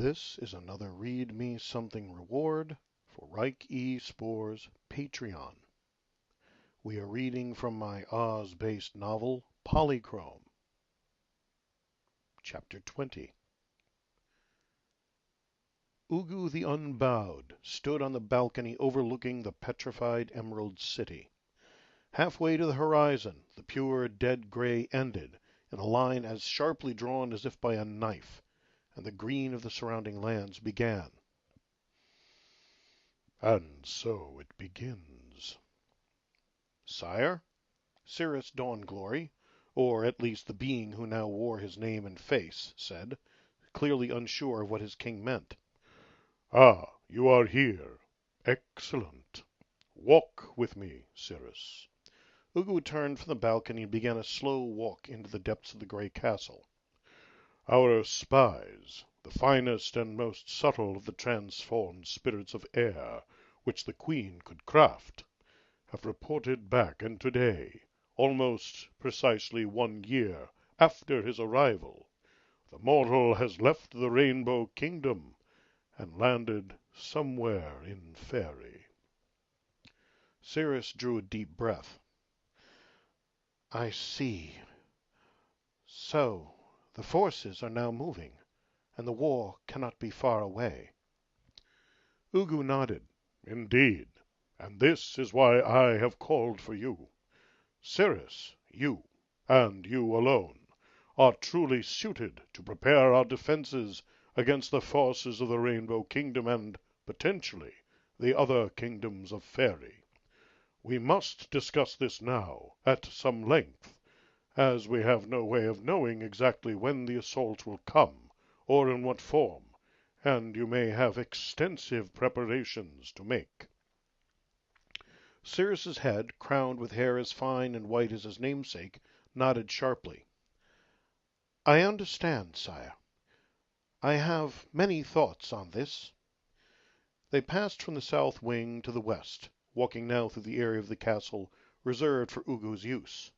This is another Read Me Something reward for Reich E. Spore's Patreon. We are reading from my Oz-based novel, Polychrome, Chapter 20. Ugu the Unbowed stood on the balcony overlooking the petrified Emerald City. Halfway to the horizon, the pure, dead gray ended in a line as sharply drawn as if by a knife, and the green of the surrounding lands began. And so it begins. Sire, Cirrus Dawnglory, or at least the being who now wore his name and face, said, clearly unsure of what his king meant. Ah, you are here. Excellent. Walk with me, Cirrus. Ugu turned from the balcony and began a slow walk into the depths of the gray castle. Our spies, the finest and most subtle of the transformed spirits of air which the Queen could craft, have reported back, and today, almost precisely 1 year after his arrival, the mortal has left the Rainbow Kingdom and landed somewhere in Fairy. Cirrus drew a deep breath. I see. So, the forces are now moving, and the war cannot be far away. Ugu nodded. Indeed, and this is why I have called for you. Cirrus, you, and you alone, are truly suited to prepare our defenses against the forces of the Rainbow Kingdom and, potentially, the other kingdoms of Fairy. We must discuss this now, at some length, as we have no way of knowing exactly when the assault will come, or in what form, and you may have extensive preparations to make. Cirrus's head, crowned with hair as fine and white as his namesake, nodded sharply. I understand, sire. I have many thoughts on this. They passed from the south wing to the west, walking now through the area of the castle reserved for Ugu's use.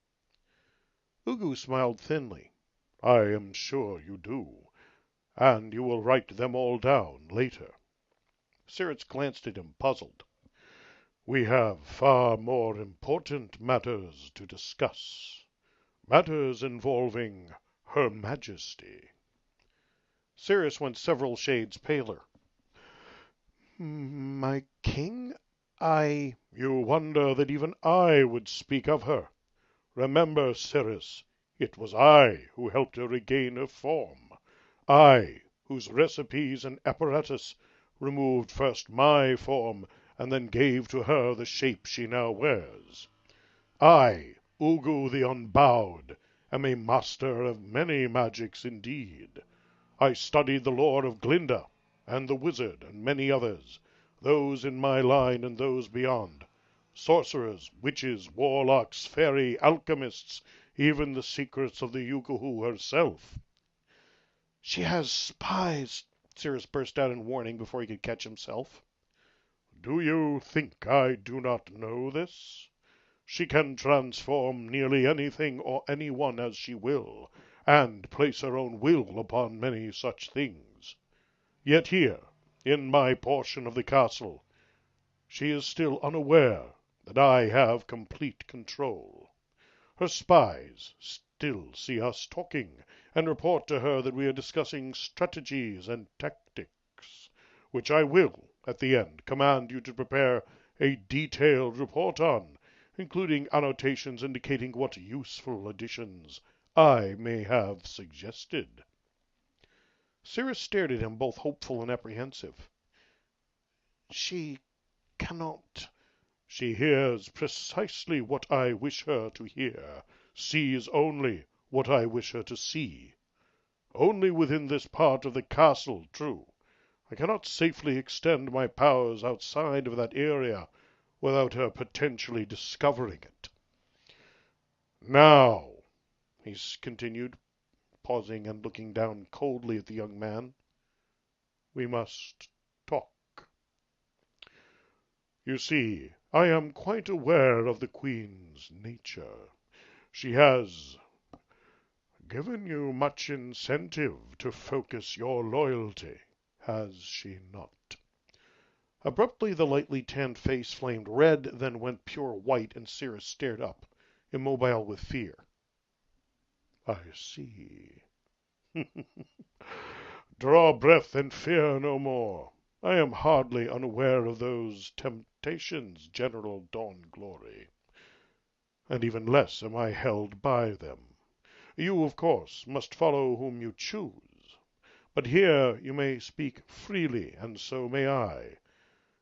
Ugu smiled thinly. I am sure you do, and you will write them all down later. Cirrus glanced at him, puzzled. We have far more important matters to discuss. Matters involving Her Majesty. Cirrus went several shades paler. My king? You wonder that even I would speak of her. Remember, Cirrus, it was I who helped her regain her form. I, whose recipes and apparatus removed first my form and then gave to her the shape she now wears. I, Ugu the Unbowed, am a master of many magics indeed. I studied the lore of Glinda, and the wizard, and many others, those in my line and those beyond, sorcerers, witches, warlocks, fairy, alchemists, even the secrets of the Yukuhu herself. She has spies, Cirrus burst out in warning before he could catch himself. Do you think I do not know this? She can transform nearly anything or anyone as she will, and place her own will upon many such things. Yet here, in my portion of the castle, she is still unaware that I have complete control. Her spies still see us talking, and report to her that we are discussing strategies and tactics, which I will, at the end, command you to prepare a detailed report on, including annotations indicating what useful additions I may have suggested. Cirrus stared at him, both hopeful and apprehensive. She cannot. She hears precisely what I wish her to hear, sees only what I wish her to see. Only within this part of the castle, true. I cannot safely extend my powers outside of that area without her potentially discovering it. Now, he continued, pausing and looking down coldly at the young man, we must talk. You see, I am quite aware of the Queen's nature. She has given you much incentive to focus your loyalty, has she not?" Abruptly the lightly tanned face flamed red, then went pure white, and Cirrus stared up, immobile with fear. "I see." "Draw breath and fear no more. I am hardly unaware of those temptations, General Dawnglory, and even less am I held by them. You, of course, must follow whom you choose, but here you may speak freely, and so may I.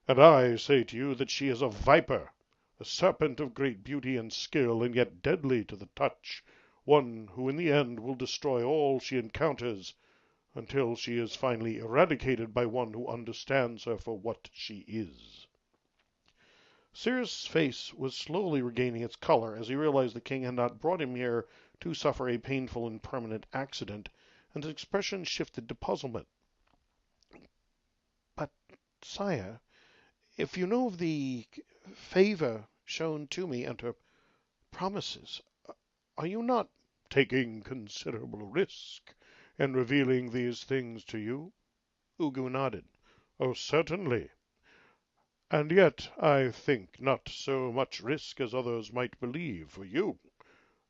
And I say to you that she is a viper, a serpent of great beauty and skill, and yet deadly to the touch, one who in the end will destroy all she encounters, until she is finally eradicated by one who understands her for what she is." Cirrus' face was slowly regaining its color as he realized the king had not brought him here to suffer a painful and permanent accident, and his expression shifted to puzzlement. "But, sire, if you know of the favor shown to me and her promises, are you not—" "Taking considerable risk in revealing these things to you?" Ugu nodded. "Oh, certainly. And yet I think not so much risk as others might believe, for you,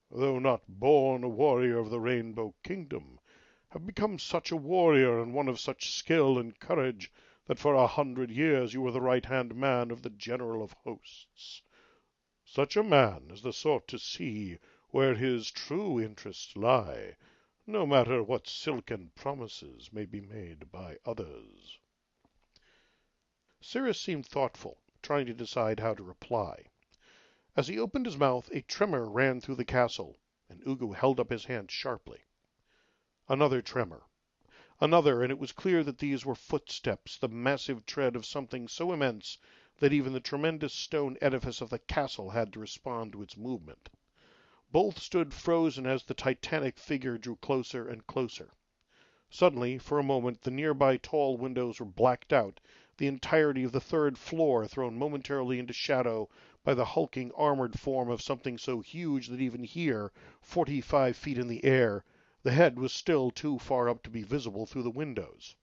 though not born a warrior of the Rainbow Kingdom, have become such a warrior and one of such skill and courage that for 100 years you were the right-hand man of the General of Hosts. Such a man is the sort to see where his true interests lie, no matter what silken promises may be made by others." Cirrus seemed thoughtful, trying to decide how to reply. As he opened his mouth, a tremor ran through the castle, and Ugu held up his hand sharply. Another tremor. Another, and it was clear that these were footsteps, the massive tread of something so immense that even the tremendous stone edifice of the castle had to respond to its movement. Both stood frozen as the titanic figure drew closer and closer. Suddenly, for a moment, the nearby tall windows were blacked out, the entirety of the third floor thrown momentarily into shadow by the hulking armored form of something so huge that even here, 45 feet in the air, the head was still too far up to be visible through the windows.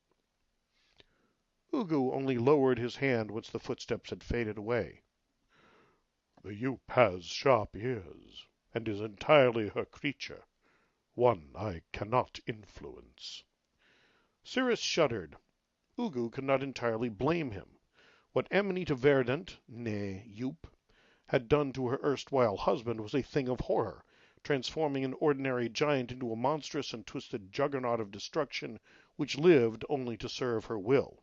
Ugu only lowered his hand once the footsteps had faded away. "The Yup has sharp ears, and is entirely her creature, one I cannot influence." Cirrus shuddered. Ugu could not entirely blame him. What Amanita Verdant, née Yup, had done to her erstwhile husband was a thing of horror, transforming an ordinary giant into a monstrous and twisted juggernaut of destruction which lived only to serve her will.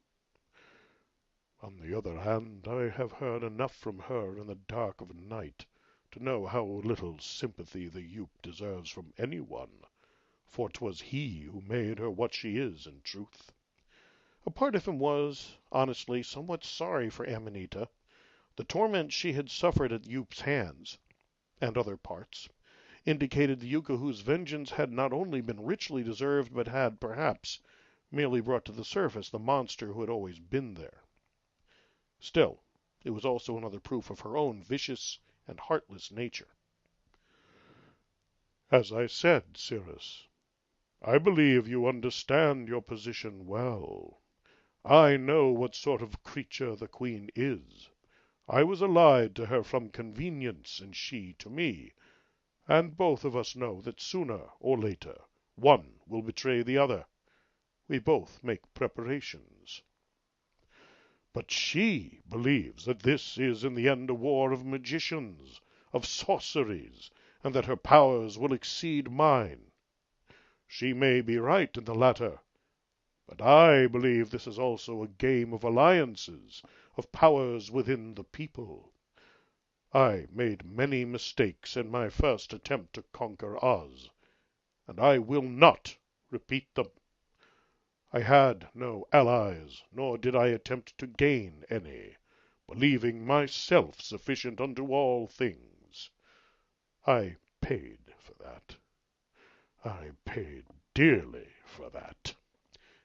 "On the other hand, I have heard enough from her in the dark of night to know how little sympathy the Yup deserves from anyone, for 'twas he who made her what she is in truth." A part of him was, honestly, somewhat sorry for Amanita. The torment she had suffered at Yup's hands, and other parts, indicated the Yookoohoo's vengeance had not only been richly deserved, but had, perhaps, merely brought to the surface the monster who had always been there. Still, it was also another proof of her own vicious and heartless nature. "As I said, Cirrus, I believe you understand your position well. I know what sort of creature the Queen is. I was allied to her from convenience, and she to me, and both of us know that sooner or later one will betray the other. We both make preparations. But she believes that this is in the end a war of magicians, of sorceries, and that her powers will exceed mine. She may be right in the latter, but I believe this is also a game of alliances, of powers within the people. I made many mistakes in my first attempt to conquer Oz, and I will not repeat them. I had no allies, nor did I attempt to gain any, believing myself sufficient unto all things. I paid for that. I paid dearly for that."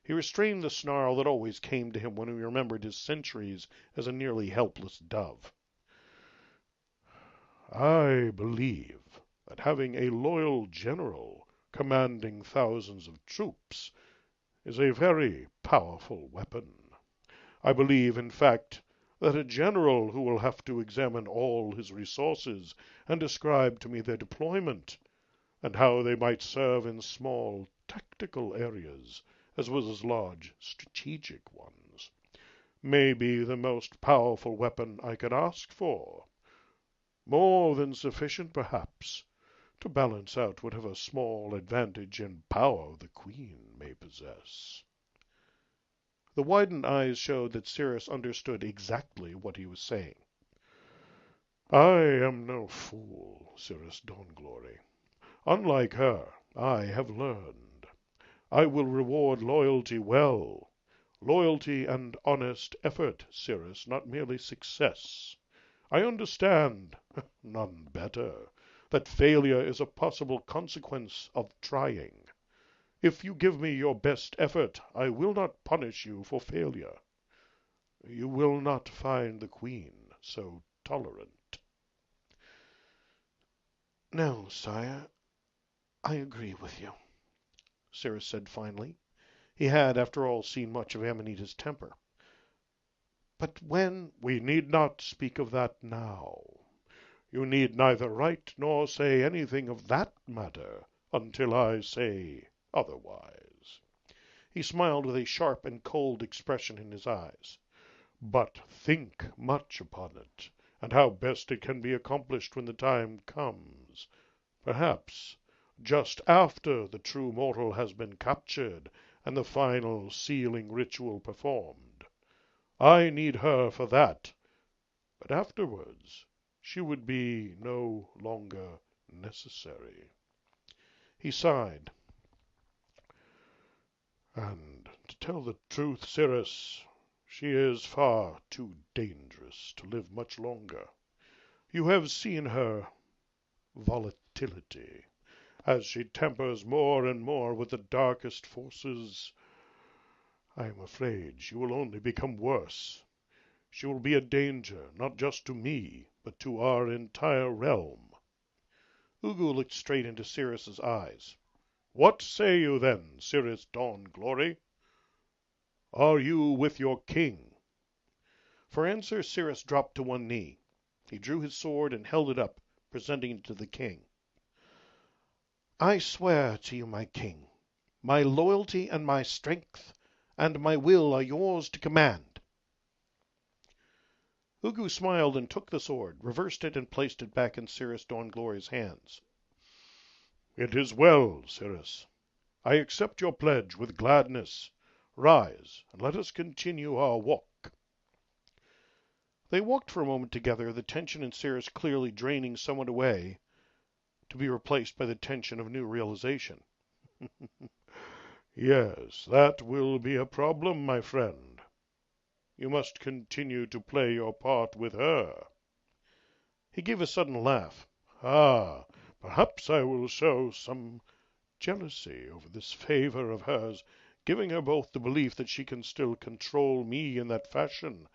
He restrained the snarl that always came to him when he remembered his centuries as a nearly helpless dove. "I believe that having a loyal general commanding thousands of troops is a very powerful weapon. I believe, in fact, that a general who will have to examine all his resources and describe to me their deployment, and how they might serve in small tactical areas as well as large strategic ones, may be the most powerful weapon I can ask for. More than sufficient, perhaps, to balance out whatever small advantage and power the Queen may possess. The widened eyes showed that Cyrus understood exactly what he was saying. I am no fool, Cirrus Dawnglory. Unlike her, I have learned. I will reward loyalty well. Loyalty and honest effort, Cirrus, not merely success. I understand, none better, that failure is a possible consequence of trying. If you give me your best effort, I will not punish you for failure. You will not find the Queen so tolerant. No, sire, I agree with you, Cyrus said finally. He had, after all, seen much of Amanita's temper. But when— We need not speak of that now. You need neither write nor say anything of that matter until I say otherwise. He smiled with a sharp and cold expression in his eyes. But think much upon it, and how best it can be accomplished when the time comes. Perhaps just after the true mortal has been captured and the final sealing ritual performed. I need her for that, but afterwards she would be no longer necessary. He sighed. And to tell the truth, Cyrus, she is far too dangerous to live much longer. You have seen her volatility, as she tempers more and more with the darkest forces. I am afraid she will only become worse. She will be a danger, not just to me, but to our entire realm. Ugu looked straight into Cyrus's eyes. What say you then, Cirrus Dawnglory? Are you with your king? For answer, Cyrus dropped to one knee. He drew his sword and held it up, presenting it to the king. I swear to you, my king, my loyalty and my strength and my will are yours to command. Ugu smiled and took the sword, reversed it, and placed it back in Cirrus Dawnglory's hands. It is well, Cyrus. I accept your pledge with gladness. Rise, and let us continue our walk. They walked for a moment together, the tension in Cyrus clearly draining somewhat away, to be replaced by the tension of new realization. Yes, that will be a problem, my friend. You must continue to play your part with her. He gave a sudden laugh. Ah, perhaps I will show some jealousy over this favor of hers, giving her both the belief that she can still control me in that fashion,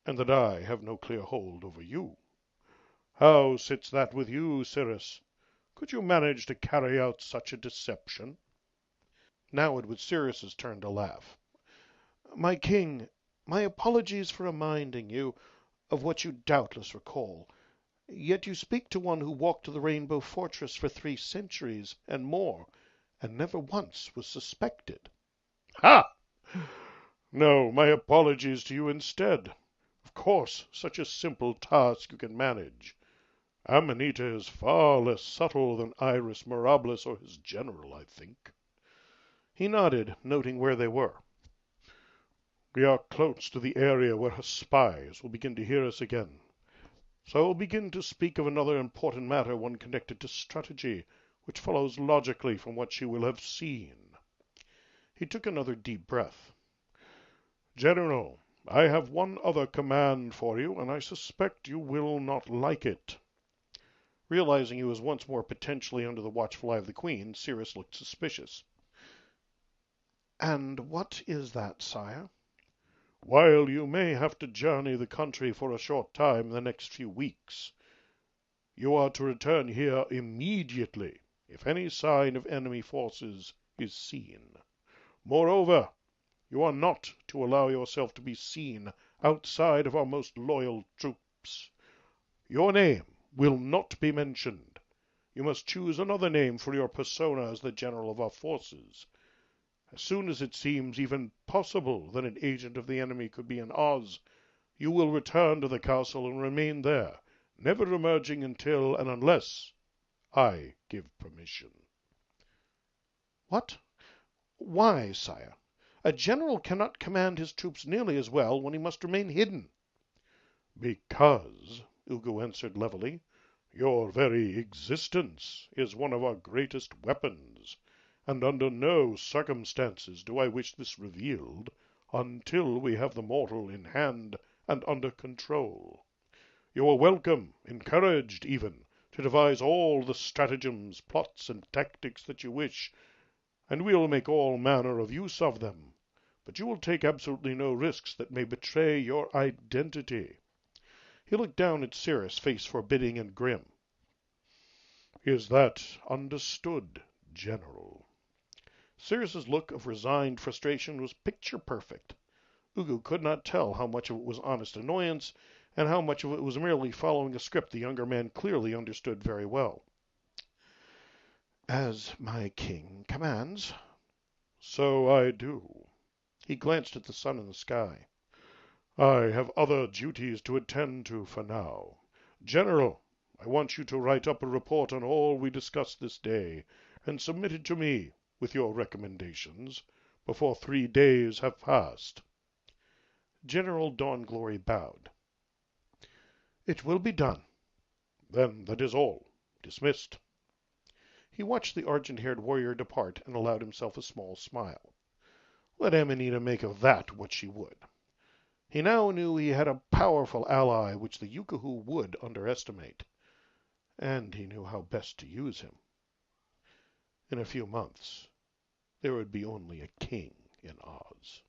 and that I have no clear hold over you. How sits that with you, Cyrus? Could you manage to carry out such a deception? Now it was Cyrus's turn to laugh. My king, my apologies for reminding you of what you doubtless recall. Yet you speak to one who walked the Rainbow Fortress for 3 centuries and more, and never once was suspected. Ha! No, my apologies to you instead. Of course, such a simple task you can manage. Amanita is far less subtle than Iris Mirabilis or his general, I think. He nodded, noting where they were. We are close to the area where her spies will begin to hear us again. So I will begin to speak of another important matter, one connected to strategy, which follows logically from what she will have seen. He took another deep breath. General, I have one other command for you, and I suspect you will not like it. Realizing he was once more potentially under the watchful eye of the Queen, Cyrus looked suspicious. And what is that, sire? While you may have to journey the country for a short time in the next few weeks, you are to return here immediately if any sign of enemy forces is seen. Moreover, you are not to allow yourself to be seen outside of our most loyal troops. Your name will not be mentioned. You must choose another name for your persona as the general of our forces. As soon as it seems even possible that an agent of the enemy could be in Oz, you will return to the castle and remain there, never emerging until and unless I give permission." "What? Why, sire? A general cannot command his troops nearly as well when he must remain hidden." "Because," Ugu answered levelly, "your very existence is one of our greatest weapons, and under no circumstances do I wish this revealed until we have the mortal in hand and under control. You are welcome, encouraged even, to devise all the stratagems, plots, and tactics that you wish, and we will make all manner of use of them, but you will take absolutely no risks that may betray your identity." He looked down at Cirrus, face forbidding and grim. "Is that understood, General?" Cirrus's look of resigned frustration was picture perfect. Ugu could not tell how much of it was honest annoyance, and how much of it was merely following a script the younger man clearly understood very well. "As my king commands." "So I do." He glanced at the sun in the sky. "I have other duties to attend to for now. General, I want you to write up a report on all we discussed this day, and submit it to me, with your recommendations, before 3 days have passed." General Dawnglory bowed. "It will be done." "Then that is all. Dismissed." He watched the argent-haired warrior depart, and allowed himself a small smile. Let Amanita make of that what she would. He now knew he had a powerful ally which the Yookoohoo would underestimate, and he knew how best to use him. In a few months there would be only a king in Oz.